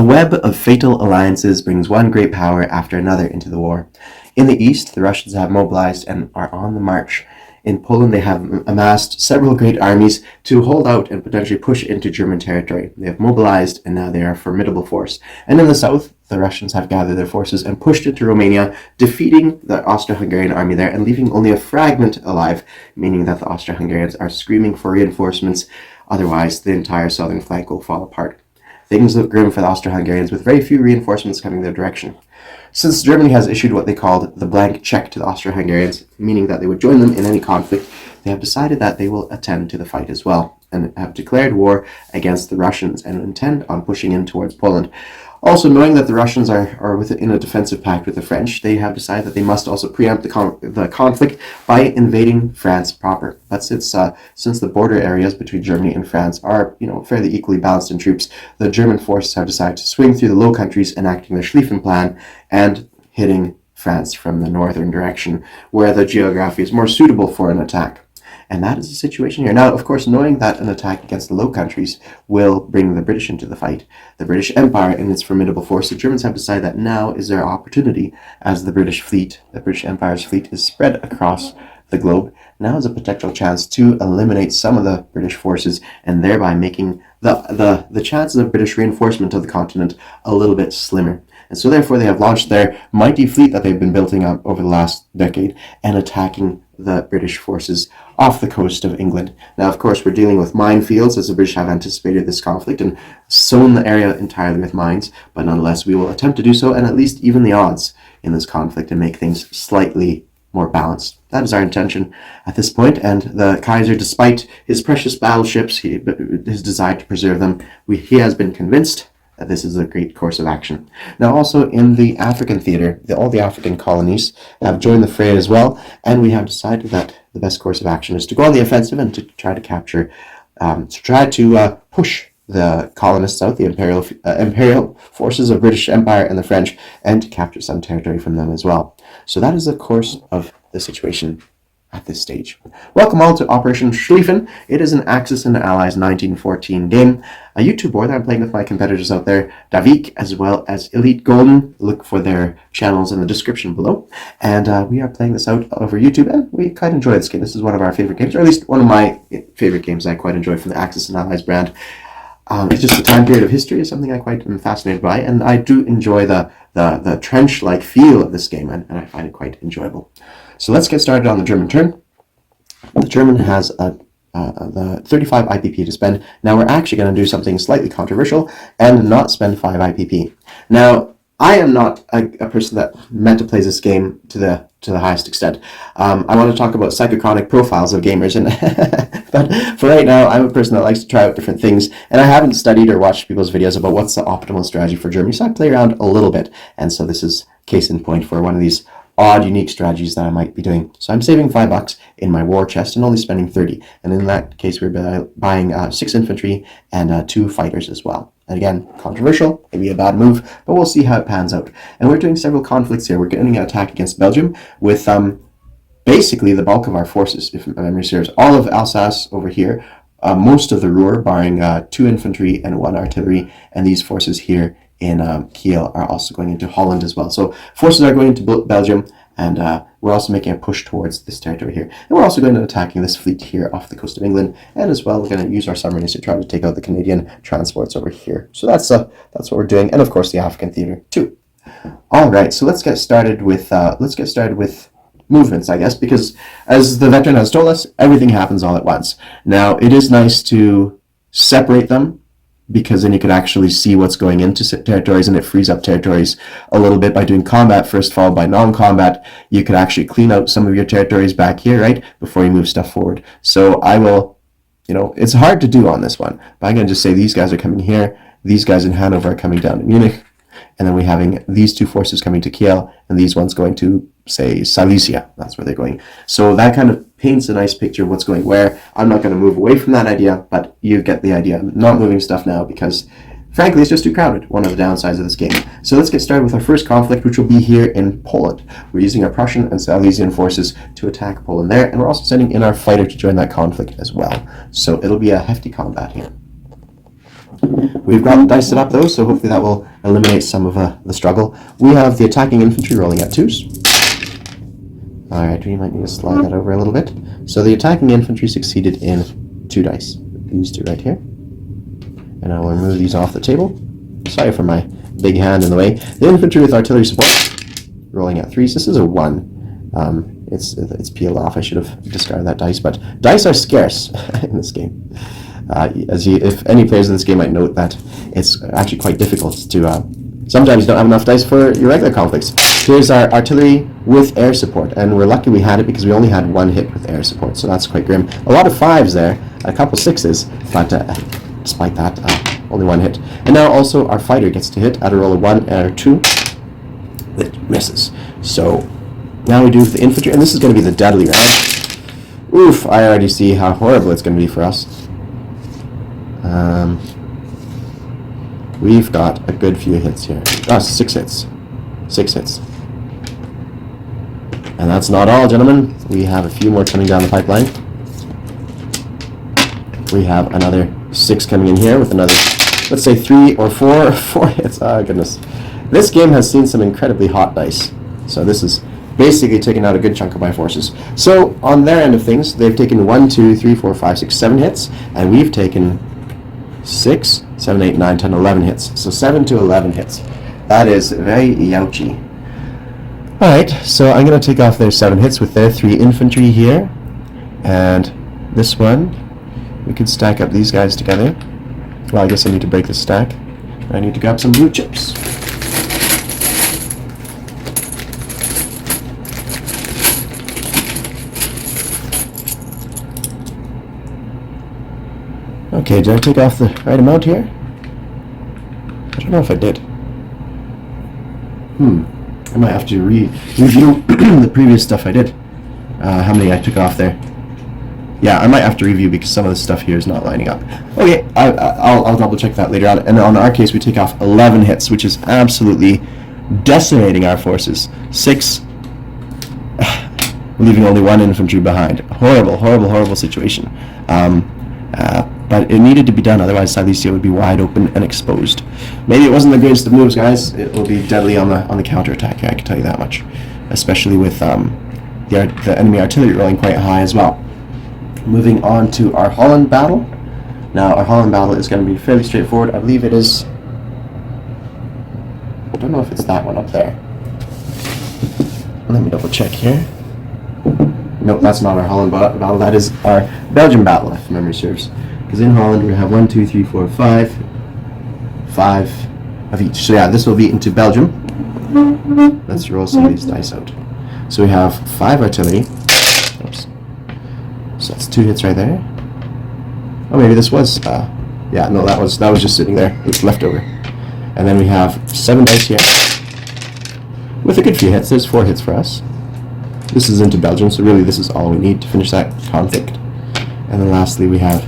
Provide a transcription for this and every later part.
A web of fatal alliances brings one great power after another into the war. In the east, the Russians have mobilized and are on the march. In Poland, they have amassed several great armies to hold out and potentially push into German territory. They have mobilized, and now they are a formidable force. And in the south, the Russians have gathered their forces and pushed into Romania, defeating the Austro-Hungarian army there and leaving only a fragment alive, meaning that the Austro-Hungarians are screaming for reinforcements. Otherwise, the entire southern flank will fall apart. Things look grim for the Austro-Hungarians, with very few reinforcements coming their direction. Since Germany has issued what they called the blank check to the Austro-Hungarians, meaning that they would join them in any conflict, they have decided that they will attend to the fight as well, and have declared war against the Russians and intend on pushing in towards Poland. Also, knowing that the Russians are in a defensive pact with the French, they have decided that they must also preempt the conflict by invading France proper. But since the border areas between Germany and France are fairly equally balanced in troops, the German forces have decided to swing through the Low Countries, enacting the Schieffen plan and hitting France from the northern direction, where the geography is more suitable for an attack. And that is the situation here. Now, of course, knowing that an attack against the Low Countries will bring the British into the fight, the British Empire and its formidable force, the Germans have decided that now is their opportunity, as the British Empire's fleet is spread across the globe. Now is a potential chance to eliminate some of the British forces and thereby making the chances of British reinforcement of the continent a little bit slimmer. And so therefore they have launched their mighty fleet that they've been building up over the last decade and attacking the British forces off the coast of England. Now, of course, we're dealing with minefields, as the British have anticipated this conflict and sown the area entirely with mines, but nonetheless we will attempt to do so and at least even the odds in this conflict and make things slightly more balanced. That is our intention at this point, and the Kaiser, despite his precious battleships, his desire to preserve them, he has been convinced that this is a great course of action. Now, also in the African theater, all the African colonies have joined the fray as well, and we have decided that the best course of action is to go on the offensive and to try to capture, push the colonists out, the imperial forces of British Empire and the French, and to capture some territory from them as well. So that is the course of the situation at this stage. Welcome all to Operation Schieffen. It is an Axis and Allies 1914 game, a YouTube board that I'm playing with my competitors out there, Davvyk as well as Elite Golden. Look for their channels in the description below. And we are playing this out over YouTube, and we quite enjoy this game. This is one of our favorite games, or at least one of my favorite games I quite enjoy from the Axis and Allies brand. It's just the time period of history is something I quite am fascinated by, and I do enjoy the trench-like feel of this game, and I find it quite enjoyable. So let's get started on the German turn. The German has the 35 IPP to spend. Now we're actually going to do something slightly controversial and not spend 5 IPP. Now, I am not a person that meant to play this game to the highest extent. I want to talk about psychochronic profiles of gamers, and but for right now, I'm a person that likes to try out different things, and I haven't studied or watched people's videos about what's the optimal strategy for Germany, so I play around a little bit, and so this is case in point for one of these odd, unique strategies that I might be doing. So I'm saving $5 in my war chest and only spending 30. And in that case, we're buying 6 infantry and 2 fighters as well. And again, controversial, maybe a bad move, but we'll see how it pans out. And we're doing several conflicts here. We're getting an attack against Belgium with basically the bulk of our forces, if my memory serves. All of Alsace over here, most of the Ruhr, barring 2 infantry and 1 artillery, and these forces here in Kiel are also going into Holland as well. So forces are going into Belgium, and we're also making a push towards this territory here. And we're also going to attacking this fleet here off the coast of England, and as well we're going to use our submarines to try to take out the Canadian transports over here. So that's what we're doing, and of course the African theater too. All right, so let's get started with movements, I guess, because as the veteran has told us, everything happens all at once. Now it is nice to separate them, because then you could actually see what's going into territories, and it frees up territories a little bit by doing combat first, followed by non-combat. You could actually clean out some of your territories back here, right, before you move stuff forward. So I will, it's hard to do on this one, but I'm going to just say these guys are coming here, these guys in Hanover are coming down to Munich, and then we're having these 2 forces coming to Kiel, and these ones going to, say, Silesia. That's where they're going. So that kind of paints a nice picture of what's going where. I'm not going to move away from that idea, but you get the idea. I'm not moving stuff now because, frankly, it's just too crowded. One of the downsides of this game. So let's get started with our first conflict, which will be here in Poland. We're using our Prussian and Silesian forces to attack Poland there, and we're also sending in our fighter to join that conflict as well. So it'll be a hefty combat here. We've got the dice set up though, so hopefully that will eliminate some of the struggle. We have the attacking infantry rolling at 2s. Alright, we might need to slide that over a little bit. So the attacking infantry succeeded in 2 dice. These 2 right here. And I will remove these off the table. Sorry for my big hand in the way. The infantry with artillery support rolling at 3s. This is a 1. It's peeled off. I should have discarded that dice, but dice are scarce in this game. If any players in this game might note that it's actually quite difficult to. Sometimes you don't have enough dice for your regular conflicts. Here's our artillery with air support, and we're lucky we had it because we only had 1 hit with air support, so that's quite grim. A lot of 5s there, a couple 6s, but despite that, only 1 hit. And now also our fighter gets to hit at a roll of 1 and a 2. It misses. So now we do the infantry, and this is going to be the deadly round. Oof, I already see how horrible it's going to be for us. We've got a good few hits here. 6 hits. 6 hits. And that's not all, gentlemen. We have a few more coming down the pipeline. We have another 6 coming in here with another, let's say 3 or 4 hits. Oh, goodness. This game has seen some incredibly hot dice. So this is basically taking out a good chunk of my forces. So on their end of things, they've taken 1, 2, 3, 4, 5, 6, 7 hits, and we've taken 6, 7, 8, 9, 10, 11 hits. So 7 to 11 hits. That is very youchy. Alright, so I'm going to take off their 7 hits with their 3 infantry here. And this one, we could stack up these guys together. Well, I guess I need to break the stack. I need to grab some blue chips. Okay, did I take off the right amount here? I don't know if I did. I might have to review the previous stuff I did. How many I took off there. Yeah, I might have to review because some of the stuff here is not lining up. Okay, I'll double check that later on. And on our case, we take off 11 hits, which is absolutely decimating our forces. 6, leaving only 1 infantry behind. Horrible, horrible, horrible situation. But it needed to be done, otherwise Silesia would be wide open and exposed. Maybe it wasn't the greatest of moves, guys. It will be deadly on the counterattack here, I can tell you that much. Especially with the enemy artillery rolling quite high as well. Moving on to our Holland battle. Now, our Holland battle is going to be fairly straightforward. I believe it is... I don't know if it's that one up there. Let me double check here. Nope, that's not our Holland battle. That is our Belgian battle, if memory serves. Because in Holland we have 1, 2, 3, 4, 5 of each. So yeah, this will be into Belgium. Let's roll some of these dice out. So we have 5 artillery. Oops. So that's 2 hits right there. Oh, maybe this was. Yeah, no, that was just sitting there. It was left over. And then we have 7 dice here with a good few hits. There's 4 hits for us. This is into Belgium, so really this is all we need to finish that conflict. And then lastly we have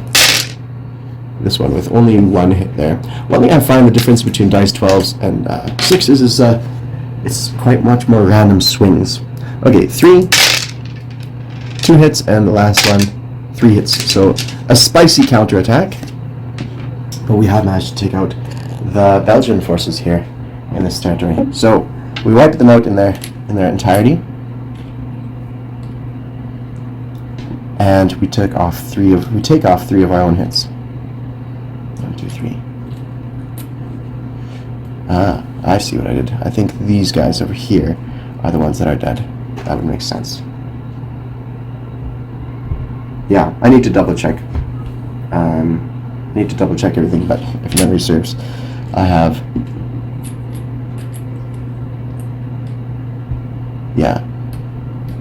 this one with only 1 hit there. One thing I find the difference between dice 12s and 6s is it's quite much more random swings. Okay, 3, 2 hits, and the last one, 3 hits. So a spicy counterattack, but we have managed to take out the Belgian forces here in this territory. So we wiped them out in their entirety. And we take off 3 of our own hits. 1, 2, 3. I see what I did. I think these guys over here are the ones that are dead. That would make sense. Yeah, I need to double check. Need to double check everything, but if memory serves, I have. Yeah.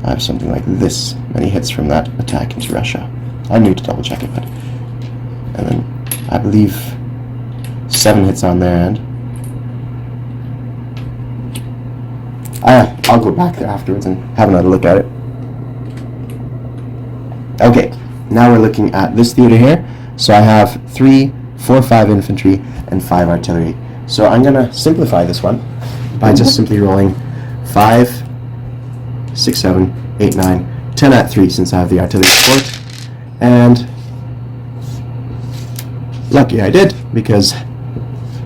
I have something like this many hits from that attack into Russia. I need to double check it, but... And then, I believe 7 hits on their end. I'll go back there afterwards and have another look at it. Okay, now we're looking at this theater here. So I have 3, 4, 5 infantry, and 5 artillery. So I'm going to simplify this one by just simply rolling 5, 6, 7, 8, 9, 10 at 3 since I have the artillery support, and Lucky I did, because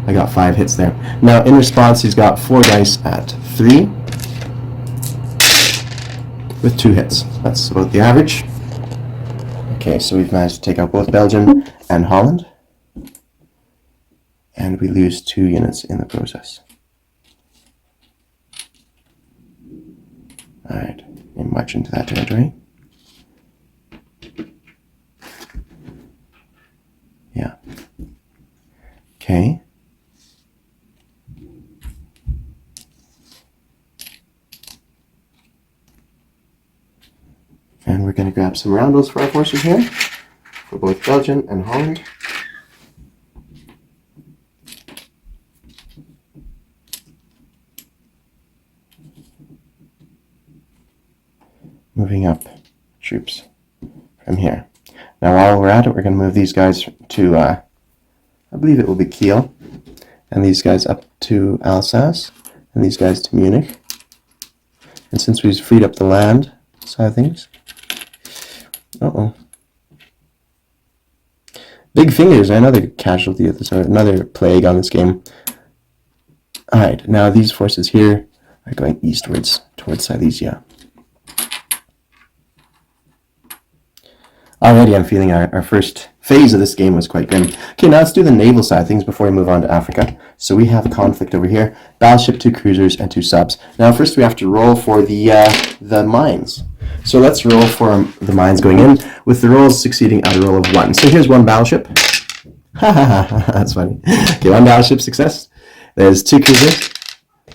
I got 5 hits there. Now, in response, he's got 4 dice at 3 with 2 hits. That's about the average. Okay, so we've managed to take out both Belgium and Holland. And we lose 2 units in the process. Alright, we march into that territory. Yeah. Okay. And we're going to grab some roundels for our forces here, for both Belgium and Holland. Moving up troops from here. Now while we're at it, we're going to move these guys to, I believe it will be Kiel, and these guys up to Alsace, and these guys to Munich. And since we've freed up the land side of things, Big Fingers are another casualty of this, or another plague on this game. Alright, now these forces here are going eastwards towards Silesia. Already I'm feeling our first phase of this game was quite grim. Okay, now let's do the naval side of things before we move on to Africa. So we have a conflict over here. Battleship, 2 cruisers, and 2 subs. Now first we have to roll for the mines. So let's roll for the mines going in, with the rolls succeeding at a roll of 1. So here's 1 battleship. Ha ha ha, that's funny. Okay, 1 battleship success. There's 2 cruisers,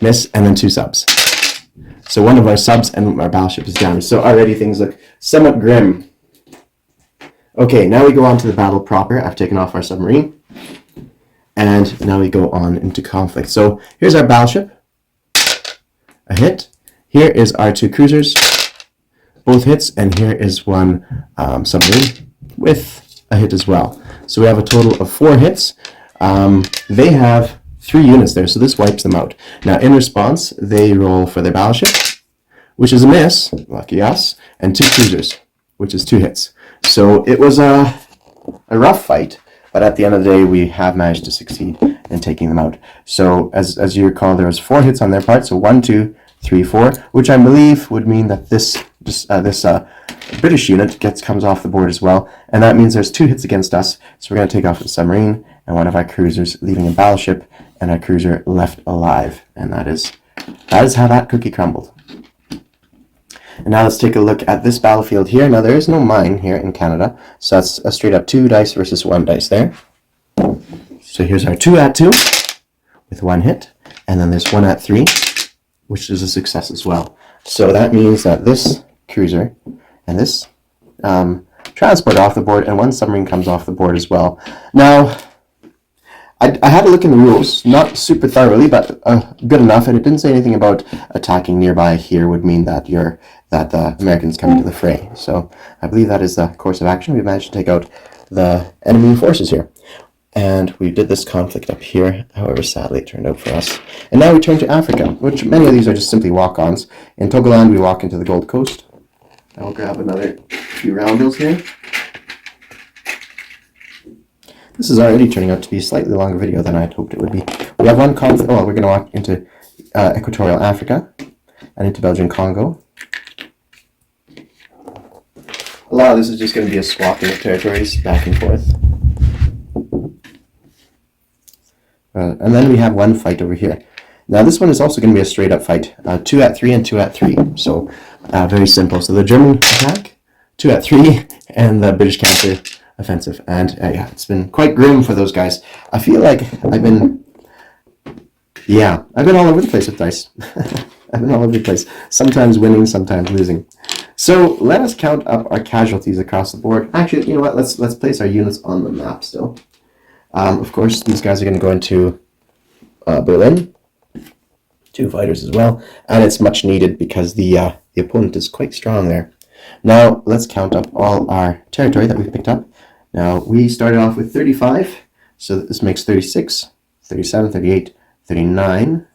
miss, and then 2 subs. So 1 of our subs and our battleship is damaged. So already things look somewhat grim. Okay, now we go on to the battle proper. I've taken off our submarine. And now we go on into conflict. So here's our battleship. A hit. Here is our 2 cruisers. Both hits. And here is 1 submarine with a hit as well. So we have a total of 4 hits. They have 3 units there, so this wipes them out. Now in response, they roll for their battleship, which is a miss, lucky us, and 2 cruisers, which is 2 hits. So it was a rough fight, but at the end of the day, we have managed to succeed in taking them out. So as you recall, there was 4 hits on their part, so 1, 2, 3, 4, which I believe would mean that this British unit comes off the board as well, and that means there's 2 hits against us. So we're going to take off a submarine and 1 of our cruisers, leaving a battleship and our cruiser left alive, and that is how that cookie crumbled. And now let's take a look at this battlefield here. Now there is no mine here in Canada, so that's a straight up 2 dice versus 1 dice there. So here's our 2 at 2 with 1 hit, and then there's 1 at 3, which is a success as well. So that means that this cruiser and this transport off the board, and 1 submarine comes off the board as well. Now, I had a look in the rules, not super thoroughly, but good enough, and it didn't say anything about attacking nearby here would mean that the Americans come into the fray. So I believe that is the course of action. We managed to take out the enemy forces here. And we did this conflict up here, however sadly it turned out for us. And now we turn to Africa, which many of these are just simply walk-ons. In Togoland we walk into the Gold Coast. I'll grab another few roundels here. This is already turning out to be a slightly longer video than I had hoped it would be. We have 1 conflict. Oh, we're going to walk into Equatorial Africa and into Belgian Congo. A lot of this is just going to be a swapping of territories back and forth. And then we have 1 fight over here. Now this one is also going to be a straight up fight. 2 at 3 and 2 at 3. So very simple. So the German attack, 2 at 3, and the British counter offensive. And yeah, it's been quite grim for those guys. I feel like I've been all over the place with dice. I've been all over the place. Sometimes winning, sometimes losing. So let us count up our casualties across the board. Actually, you know what? Let's place our units on the map still. Of course, these guys are going to go into Berlin. 2 fighters as well, and it's much needed because the opponent is quite strong there. Now let's count up all our territory that we've picked up. Now we started off with 35, so this makes 36, 37, 38, 39.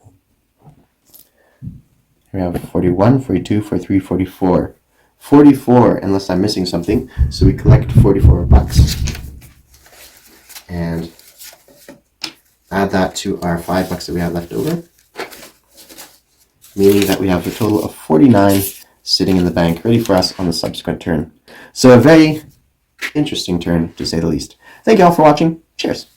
We have 41, 42, 43, 44. 44, unless I'm missing something, so we collect 44 bucks. and add that to our $5 that we have left over, meaning that we have a total of 49 sitting in the bank, ready for us on the subsequent turn. So a very interesting turn, to say the least. Thank you all for watching. Cheers.